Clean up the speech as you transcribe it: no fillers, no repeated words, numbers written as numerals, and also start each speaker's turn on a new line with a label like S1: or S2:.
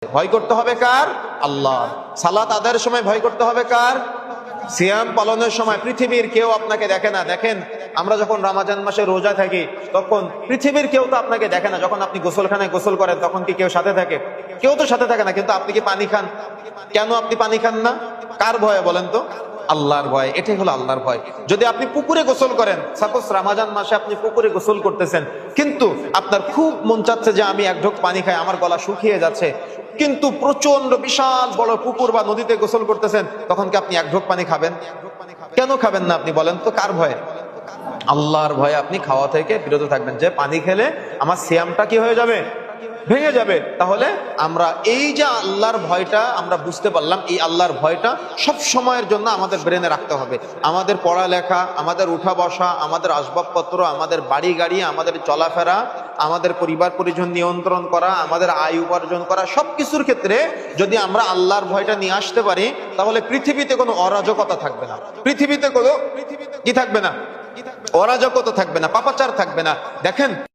S1: ভয় করতে হবে কার? আল্লাহ। সালাত আদায়ের সময় ভয় করতে হবে কার? সিয়াম পালনের সময়। পৃথিবীর কেউ আপনাকে দেখে না। দেখেন, আমরা যখন রমজান মাসে রোজা থাকি তখন পৃথিবীর কেউ তো আপনাকে দেখে না। যখন আপনি গোসলখানায় গোসল করেন তখন কি কেউ সাথে থাকে? কেউ তো সাথে থাকে না। কিন্তু আপনি কি পানি খান? কেন আপনি পানি খান না? কার ভয়ে বলেন তো? আল্লাহর ভয়। এটাই হলো আল্লাহর ভয়। যদি আপনি পুকুরে গোসল করেন, সাপোজ রমজান মাসে আপনি পুকুরে গোসল করতেছেন, কিন্তু আপনার খুব মন চাচ্ছে যে আমি এক ঢোক পানি খাই, আমার গলা শুকিয়ে যাচ্ছে, কিন্তু প্রচন্ড বিশাল বড় পুকুর বা নদীতে গোসল করতেছেন, তখন কি আপনি এক ঢোক পানি খাবেন? কেন খাবেন না আপনি বলেন তো? কার ভয়ে? আল্লাহর ভয়ে আপনি খাওয়া থেকে বিরত থাকবেন, যে পানি খেলে আমার সিয়ামটা কি হয়ে যাবে? ভেঙে যাবে। তাহলে আমরা এই যে আল্লাহর ভয়টা আমরা বুঝতে পারলাম, এই আল্লাহর ভয়টা সব সময়ের জন্য আমাদের ব্রেনে রাখতে হবে। আমাদের পড়ালেখা, আমাদের উঠা বসা, আমাদের আসবাবপত্র, আমাদের বাড়ি গাড়ি, আমাদের চলাফেরা, আমাদের পরিবার পরিজন নিয়ন্ত্রণ করা, আমাদের আয় উপার্জন করা, সবকিছুর ক্ষেত্রে যদি আমরা আল্লাহর ভয়টা নিয়ে আসতে পারি, তাহলে পৃথিবীতে কোনো অরাজকতা থাকবে না। পৃথিবীতে কোনো কি থাকবে না? অরাজকতা থাকবে না, পাপাচার থাকবে না। দেখেন,